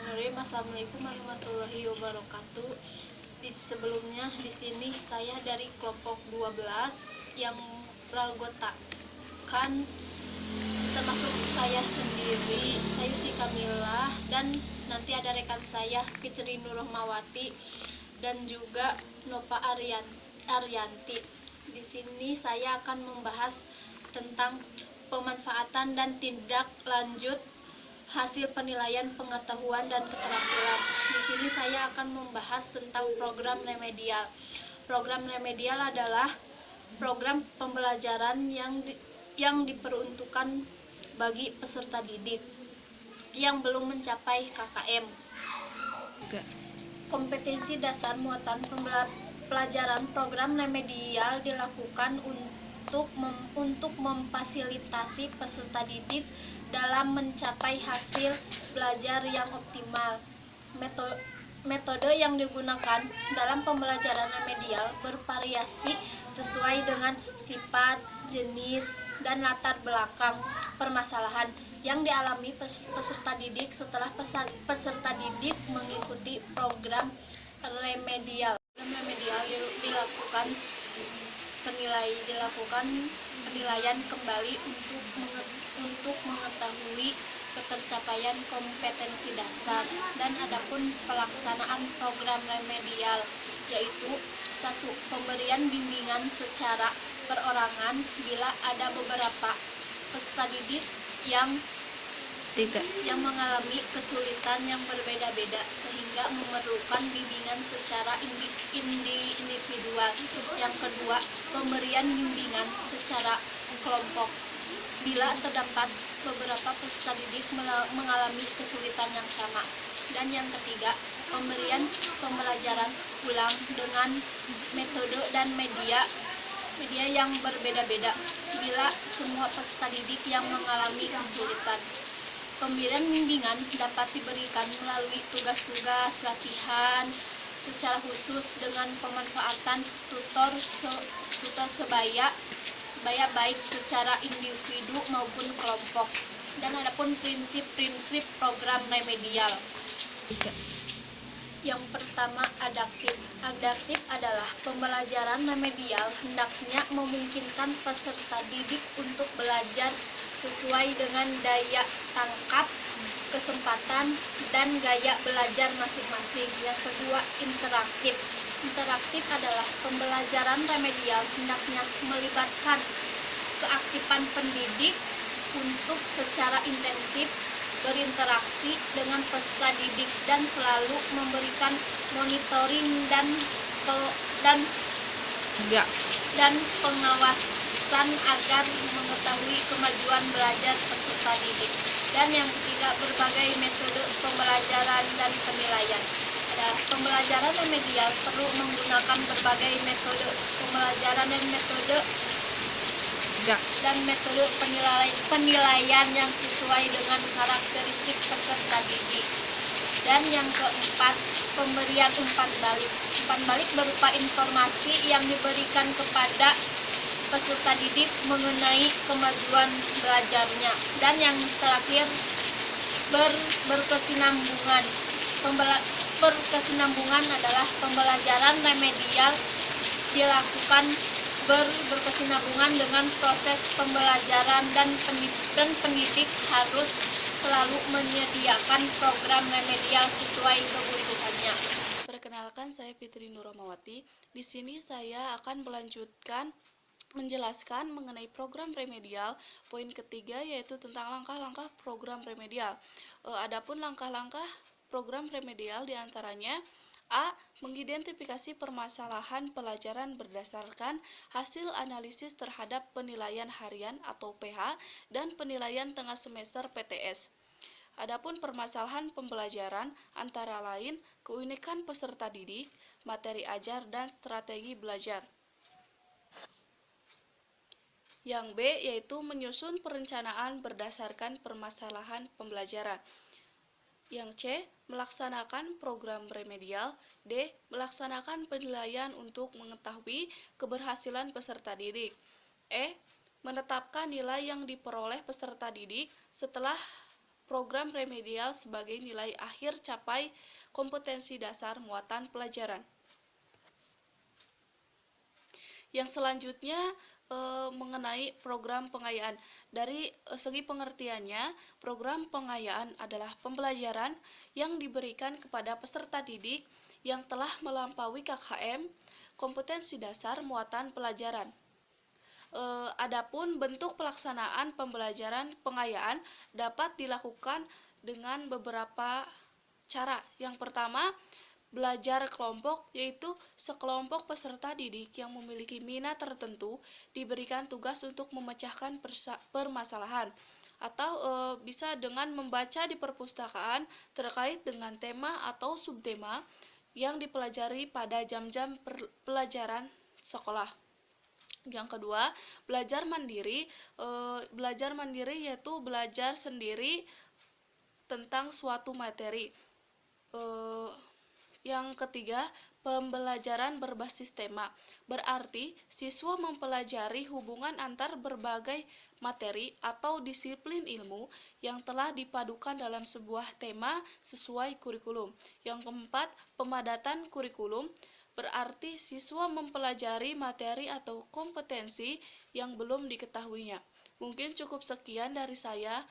Bismillahirrahmanirrahim. Assalamualaikum warahmatullahi wabarakatuh. Sebelumnya di sini saya dari kelompok 12 yang beranggotakan termasuk saya sendiri, saya Yusti Kamila, dan nanti ada rekan saya Fitri Nurrohmawati dan juga Nova Arianti. Di sini saya akan membahas tentang pemanfaatan dan tindak lanjut hasil penilaian pengetahuan dan keterampilan. Di sini saya akan membahas tentang program remedial. Program remedial adalah program pembelajaran yang diperuntukkan bagi peserta didik yang belum mencapai KKM. Kompetensi dasar muatan pelajaran program remedial dilakukan untuk memfasilitasi peserta didik dalam mencapai hasil belajar yang optimal. Metode yang digunakan dalam pembelajaran remedial bervariasi sesuai dengan sifat, jenis, dan latar belakang permasalahan yang dialami peserta didik setelah peserta didik mengikuti program remedial. Program remedial dilakukan penilaian kembali untuk mengetahui ketercapaian kompetensi dasar. Dan adapun pelaksanaan program remedial yaitu 1. Pemberian bimbingan secara perorangan bila ada beberapa peserta didik yang mengalami kesulitan yang berbeda-beda sehingga memerlukan bimbingan secara individual. Yang kedua, pemberian bimbingan secara kelompok bila terdapat beberapa peserta didik mengalami kesulitan yang sama. Dan yang ketiga, pemberian pembelajaran ulang dengan metode dan media yang berbeda-beda bila semua peserta didik yang mengalami kesulitan. Pemberian bimbingan dapat diberikan melalui tugas-tugas latihan secara khusus dengan pemanfaatan tutor sebaya baik secara individu maupun kelompok. Dan adapun prinsip-prinsip program remedial. Yang pertama, adaptif. Adaptif adalah pembelajaran remedial hendaknya memungkinkan peserta didik untuk belajar sesuai dengan daya tangkap, kesempatan, dan gaya belajar masing-masing. Yang kedua, interaktif. Interaktif adalah pembelajaran remedial hendaknya melibatkan keaktifan pendidik untuk secara intensif berinteraksi dengan peserta didik dan selalu memberikan monitoring dan pengawasan agar mengetahui kemajuan belajar peserta didik. Dan yang ketiga, berbagai metode pembelajaran dan penilaian. Pembelajaran remedial perlu menggunakan berbagai metode pembelajaran dan metode penilaian yang sesuai dengan karakteristik peserta didik. Dan yang keempat, pemberian umpan balik. Umpan balik berupa informasi yang diberikan kepada peserta didik mengenai kemajuan belajarnya. Dan yang terakhir, berkesinambungan. Berkesinambungan adalah pembelajaran remedial dilakukan berkesinambungan dengan proses pembelajaran dan pendidik harus selalu menyediakan program remedial sesuai kebutuhannya. Perkenalkan, saya Fitri Nurrohmawati. Di sini saya akan menjelaskan mengenai program remedial. Poin ketiga yaitu tentang langkah-langkah program remedial. Adapun langkah-langkah program remedial diantaranya: A. Mengidentifikasi permasalahan pelajaran berdasarkan hasil analisis terhadap penilaian harian atau PH dan penilaian tengah semester PTS. Adapun permasalahan pembelajaran antara lain keunikan peserta didik, materi ajar, dan strategi belajar. Yang B yaitu menyusun perencanaan berdasarkan permasalahan pembelajaran. Yang C, melaksanakan program remedial. D, melaksanakan penilaian untuk mengetahui keberhasilan peserta didik. E, menetapkan nilai yang diperoleh peserta didik setelah program remedial sebagai nilai akhir capai kompetensi dasar muatan pelajaran. Yang selanjutnya mengenai program pengayaan. Dari segi pengertiannya, program pengayaan adalah pembelajaran yang diberikan kepada peserta didik yang telah melampaui KKM, kompetensi dasar muatan pelajaran. Adapun bentuk pelaksanaan pembelajaran pengayaan dapat dilakukan dengan beberapa cara. Yang pertama, belajar kelompok, yaitu sekelompok peserta didik yang memiliki minat tertentu diberikan tugas untuk memecahkan permasalahan, atau bisa dengan membaca di perpustakaan terkait dengan tema atau subtema yang dipelajari pada jam-jam pelajaran sekolah. Yang kedua, belajar mandiri. Belajar mandiri yaitu belajar sendiri tentang suatu materi. Yang ketiga, pembelajaran berbasis tema. Berarti, siswa mempelajari hubungan antar berbagai materi atau disiplin ilmu yang telah dipadukan dalam sebuah tema sesuai kurikulum. Yang keempat, pemadatan kurikulum. Berarti, siswa mempelajari materi atau kompetensi yang belum diketahuinya. Mungkin cukup sekian dari saya.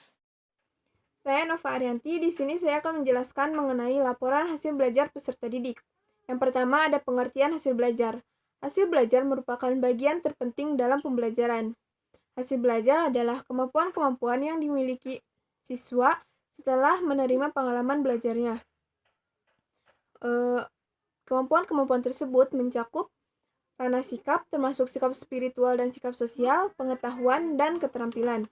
Saya Nova Arianti, di sini saya akan menjelaskan mengenai laporan hasil belajar peserta didik. Yang pertama ada pengertian hasil belajar. Hasil belajar merupakan bagian terpenting dalam pembelajaran. Hasil belajar adalah kemampuan-kemampuan yang dimiliki siswa setelah menerima pengalaman belajarnya. Kemampuan-kemampuan tersebut mencakup ranah sikap, termasuk sikap spiritual dan sikap sosial, pengetahuan, dan keterampilan.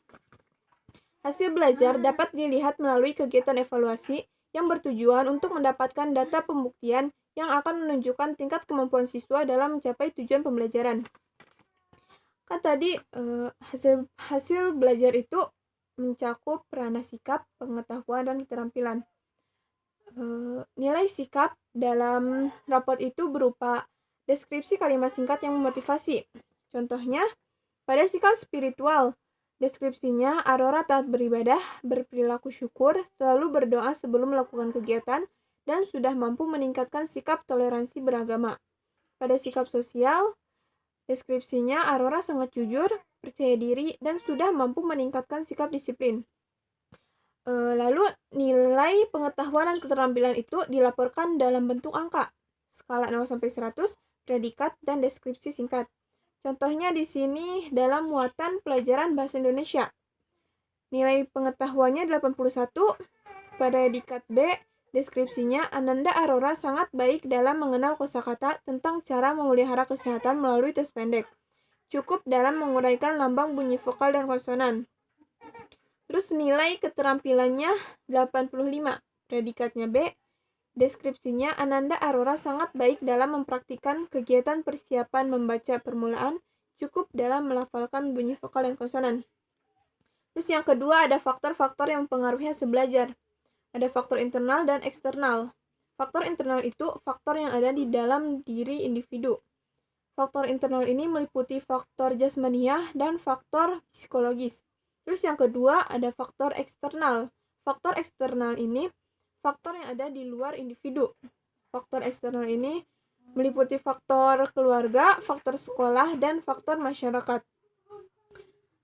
Hasil belajar dapat dilihat melalui kegiatan evaluasi yang bertujuan untuk mendapatkan data pembuktian yang akan menunjukkan tingkat kemampuan siswa dalam mencapai tujuan pembelajaran. Kan tadi hasil belajar itu mencakup ranah sikap, pengetahuan, dan keterampilan. Nilai sikap dalam raport itu berupa deskripsi kalimat singkat yang memotivasi. Contohnya, pada sikap spiritual, deskripsinya, Aurora taat beribadah, berperilaku syukur, selalu berdoa sebelum melakukan kegiatan, dan sudah mampu meningkatkan sikap toleransi beragama. Pada sikap sosial, deskripsinya, Aurora sangat jujur, percaya diri, dan sudah mampu meningkatkan sikap disiplin. Lalu, nilai pengetahuan dan keterampilan itu dilaporkan dalam bentuk angka, skala 0-100, predikat, dan deskripsi singkat. Contohnya di sini dalam muatan pelajaran bahasa Indonesia. Nilai pengetahuannya 81, predikat B, deskripsinya Ananda Aurora sangat baik dalam mengenal kosakata tentang cara memelihara kesehatan melalui tes pendek. Cukup dalam menguraikan lambang bunyi vokal dan konsonan. Terus nilai keterampilannya 85, predikatnya B, deskripsinya Ananda Aurora sangat baik dalam mempraktikkan kegiatan persiapan membaca permulaan, cukup dalam melafalkan bunyi vokal dan konsonan. Terus yang kedua ada faktor-faktor yang mempengaruhi hasil belajar. Ada faktor internal dan eksternal. Faktor internal itu faktor yang ada di dalam diri individu. Faktor internal ini meliputi faktor jasmaniah dan faktor psikologis. Terus yang kedua ada faktor eksternal. Faktor eksternal ini faktor yang ada di luar individu. Faktor eksternal ini meliputi faktor keluarga, faktor sekolah, dan faktor masyarakat.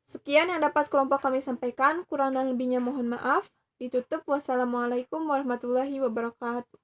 Sekian yang dapat kelompok kami sampaikan, kurang dan lebihnya mohon maaf. Ditutup. Wassalamualaikum warahmatullahi wabarakatuh.